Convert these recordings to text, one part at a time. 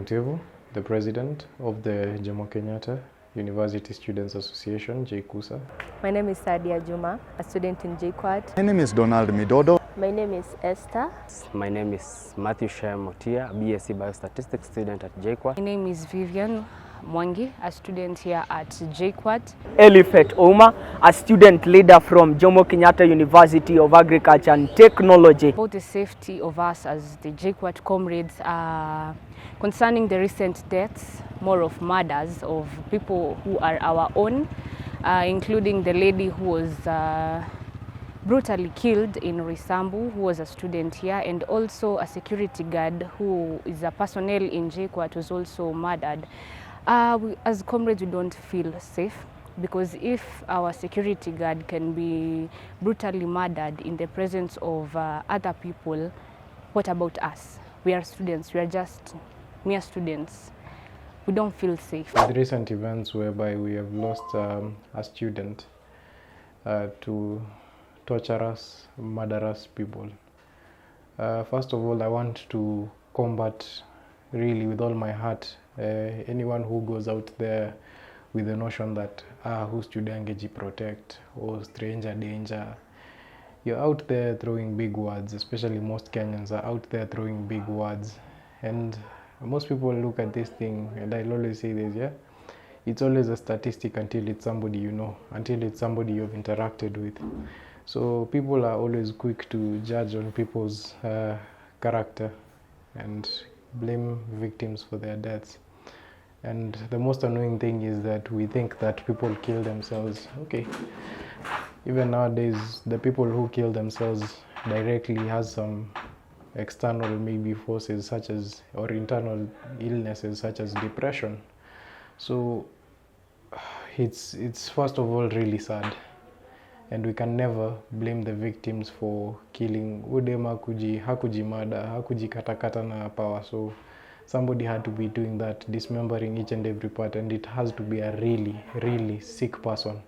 Mutevu, the president of the Jomo Kenyatta University Students Association, Jkuat. My name is Sadia Juma, a student in Jkuat. My name is Donald Midodo. My name is Esther. My name is Matthew Motia, a BSc Biostatistics student at Jkuat. My name is Vivian Mwangi, a student here at Jkuat. Elifet Ouma, a student leader from Jomo Kenyatta University of Agriculture and Technology. About the safety of us as the Jkuat comrades concerning the recent deaths, more of murders of people who are our own, including the lady who was brutally killed in Risambu, who was a student here, and also a security guard who is a personnel in Jkuat was also murdered. As comrades, we don't feel safe, because if our security guard can be brutally murdered in the presence of other people, what about us? We are students, we are just mere students. We don't feel safe. With recent events whereby we have lost a student to torturous, murderous people. First of all, I want to combat really with all my heart anyone who goes out there with the notion that who's Studengeji protect or stranger danger. You're out there throwing big words, especially most Kenyans are out there throwing big words, and most people look at this thing, and I'll always say this, yeah, it's always a statistic until it's somebody you know, until it's somebody you've interacted with. So people are always quick to judge on people's character and blame victims for their deaths. And the most annoying thing is that we think that people kill themselves. Okay, even nowadays, the people who kill themselves directly has some external maybe forces such as, or internal illnesses such as depression. So it's first of all really sad, and we can never blame the victims for killing. Udema hakuji mada, hakuji katakata na power. So somebody had to be doing that, dismembering each and every part, and it has to be a really, really sick person.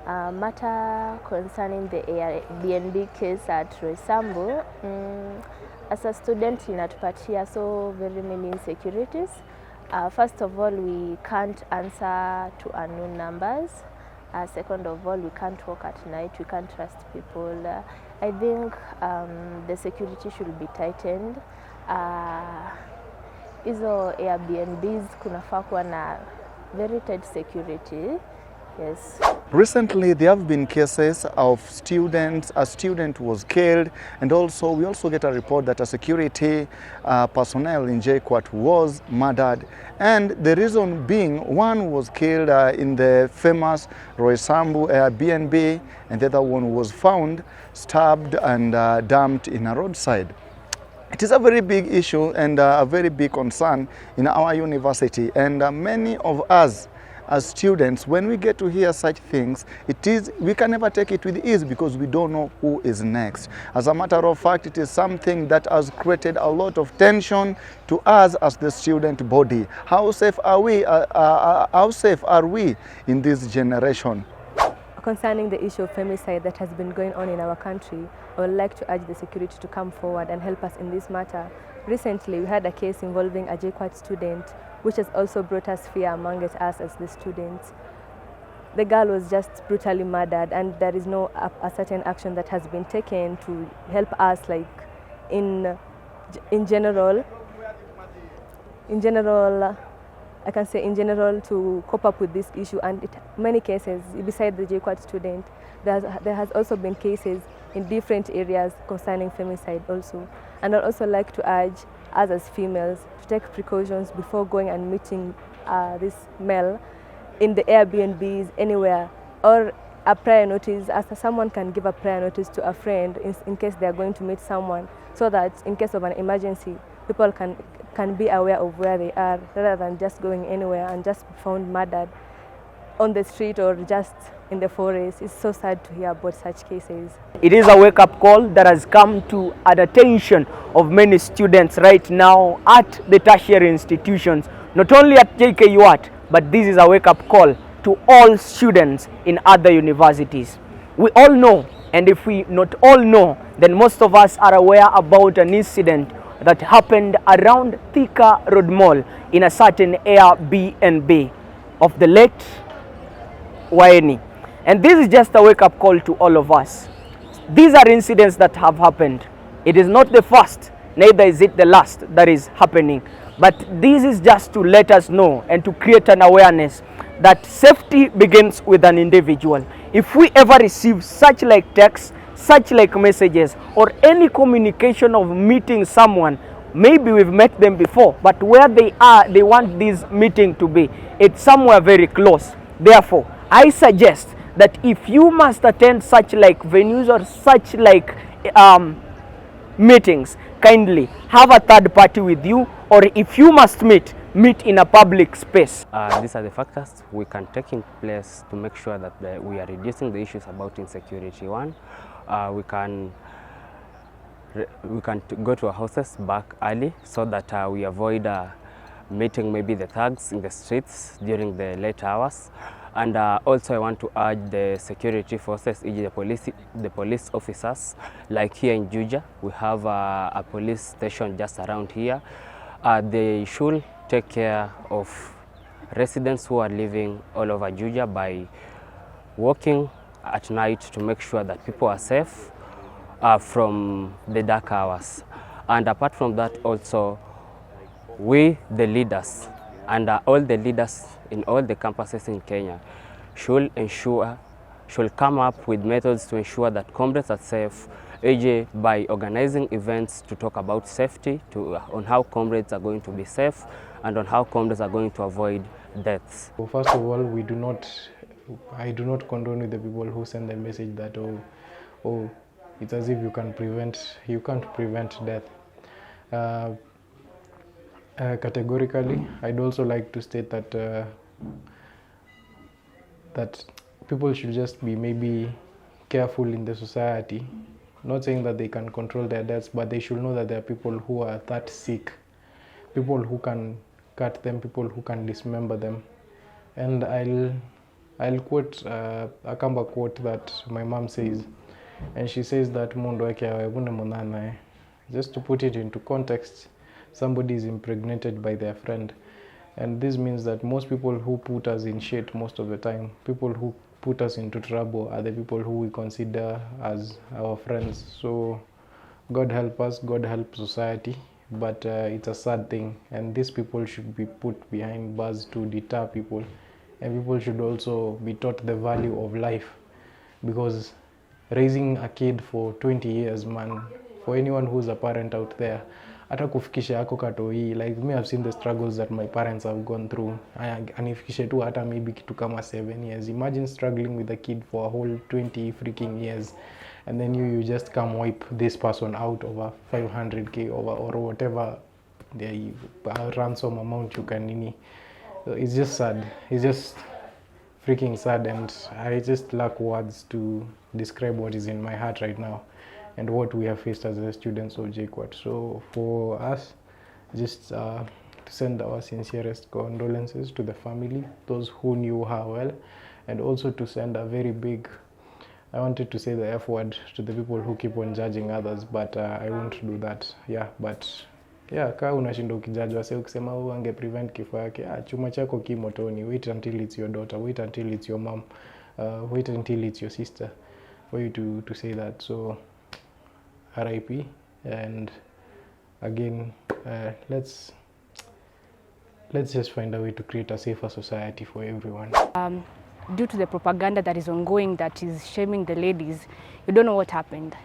Matter concerning the Airbnb case at Risambu, as a student inatupatia so very many insecurities. First of all, we can't answer to unknown numbers. Second of all, we can't walk at night, we can't trust people. I think the security should be tightened. Hizo Airbnbs kunafaa kuwa na very tight security. Yes. Recently, there have been cases of students. A student was killed, and also we also get a report that a security personnel in Jkuat was murdered. And the reason being, one was killed in the famous Roysambu Airbnb, and the other one was found stabbed and dumped in a roadside. It is a very big issue and a very big concern in our university, and many of us as students, when we get to hear such things, we can never take it with ease because we don't know who is next. As a matter of fact, it is something that has created a lot of tension to us as the student body. How safe are we? How safe are we in this generation? Concerning the issue of femicide that has been going on in our country, I would like to urge the security to come forward and help us in this matter. Recently, we had a case involving a Jkuat student, which has also brought us fear among us as the students. The girl was just brutally murdered, and there is no a certain action that has been taken to help us, like in general, I can say in general, to cope up with this issue. And many cases, besides the Jkuat student, there has also been cases in different areas concerning femicide also. And I'd also like to urge us as females to take precautions before going and meeting this male in the Airbnbs, anywhere, or a prior notice, as someone can give a prior notice to a friend in case they are going to meet someone, so that in case of an emergency, people can be aware of where they are, rather than just going anywhere and just be found murdered on the street or just in the forest. It's so sad to hear about such cases. It is a wake-up call that has come to the attention of many students right now at the tertiary institutions, not only at JKUAT, but this is a wake-up call to all students in other universities. We all know, and if we not all know, then most of us are aware about an incident that happened around Thika Road Mall in a certain Airbnb of the late Waini. And this is just a wake-up call to all of us. These are incidents that have happened. It is not the first, neither is it the last that is happening. But this is just to let us know and to create an awareness that safety begins with an individual. If we ever receive such like texts, such like messages, or any communication of meeting someone, maybe we've met them before, but where they are, they want this meeting to be, it's somewhere very close. Therefore, I suggest that if you must attend such like venues or such like meetings, kindly have a third party with you, or if you must meet in a public space. These are the factors we can take in place to make sure that we are reducing the issues about insecurity. One, we can go to our houses back early so that we avoid meeting maybe the thugs in the streets during the late hours. And also I want to urge the security forces, e.g. the police officers, like here in Juja, we have a police station just around here. They should take care of residents who are living all over Juja by walking at night to make sure that people are safe from the dark hours. And apart from that also, we the leaders and all the leaders in all the campuses in Kenya should come up with methods to ensure that comrades are safe, e.g. by organizing events to talk about safety, on how comrades are going to be safe and on how comrades are going to avoid deaths. So first of all, I do not condone with the people who send a message that oh, it's as if you can't prevent death. Categorically, I'd also like to state that that people should just be maybe careful in the society. Not saying that they can control their deaths, but they should know that there are people who are that sick, people who can cut them, people who can dismember them. And I'll quote a Kamba quote that my mom says, and she says that just to put it into context, somebody is impregnated by their friend. And this means that most people who put us in shit most of the time, people who put us into trouble, are the people who we consider as our friends. So God help us, God help society, but it's a sad thing, and these people should be put behind bars to deter people, and people should also be taught the value of life, because raising a kid for 20 years, man, for anyone who's a parent out there, hata kufikisha yako katoi, like me, I've seen the struggles that my parents have gone through, anifikishe tu hata maybe kitu kama 7 years. Imagine struggling with a kid for a whole 20 freaking years, and then you just come wipe this person out over 500k or whatever the ransom amount you can nini. So it's just sad. It's just freaking sad, and I just lack words to describe what is in my heart right now and what we have faced as the students of Jkuat. So for us, just to send our sincerest condolences to the family, those who knew her well, and also to send a very big, I wanted to say the F word, to the people who keep on judging others, but I won't do that. Yeah, but yeah, kaa unashinda ukijajwa sasa ukisema wewe ange prevent kifo yake, chuma chako kimotoni, wait until it's your daughter, wait until it's your mom, wait until it's your sister for you to say that. So RIP, and again, let's just find a way to create a safer society for everyone. Due to the propaganda that is ongoing that is shaming the ladies, you don't know what happened.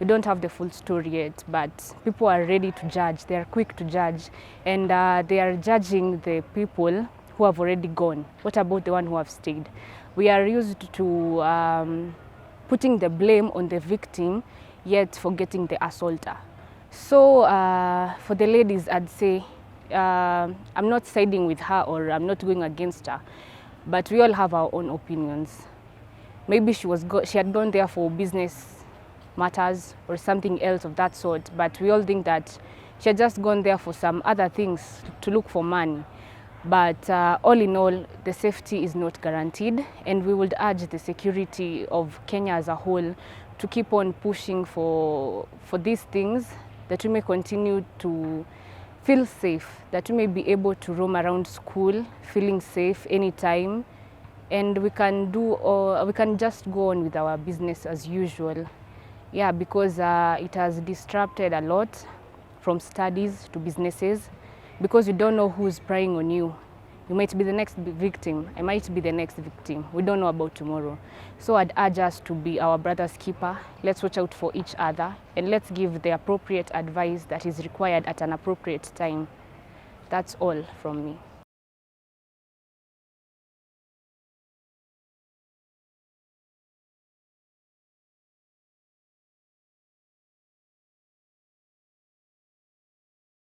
You don't have the full story yet, but people are ready to judge. They are quick to judge, and they are judging the people who have already gone. What about the one who have stayed? We are used to putting the blame on the victim, yet forgetting the assaulter. So for the ladies, I'd say I'm not siding with her or I'm not going against her, but we all have our own opinions. Maybe she had gone there for business matters or something else of that sort, but we all think that she had just gone there for some other things, to look for money. But all in all, the safety is not guaranteed, and we would urge the security of Kenya as a whole to keep on pushing for these things, that we may continue to feel safe, that we may be able to roam around school feeling safe anytime, and we can just go on with our business as usual. Yeah, because it has disrupted a lot from studies to businesses, because you don't know who's preying on you. You might be the next victim. I might be the next victim. We don't know about tomorrow. So I'd urge us to be our brother's keeper. Let's watch out for each other, and let's give the appropriate advice that is required at an appropriate time. That's all from me.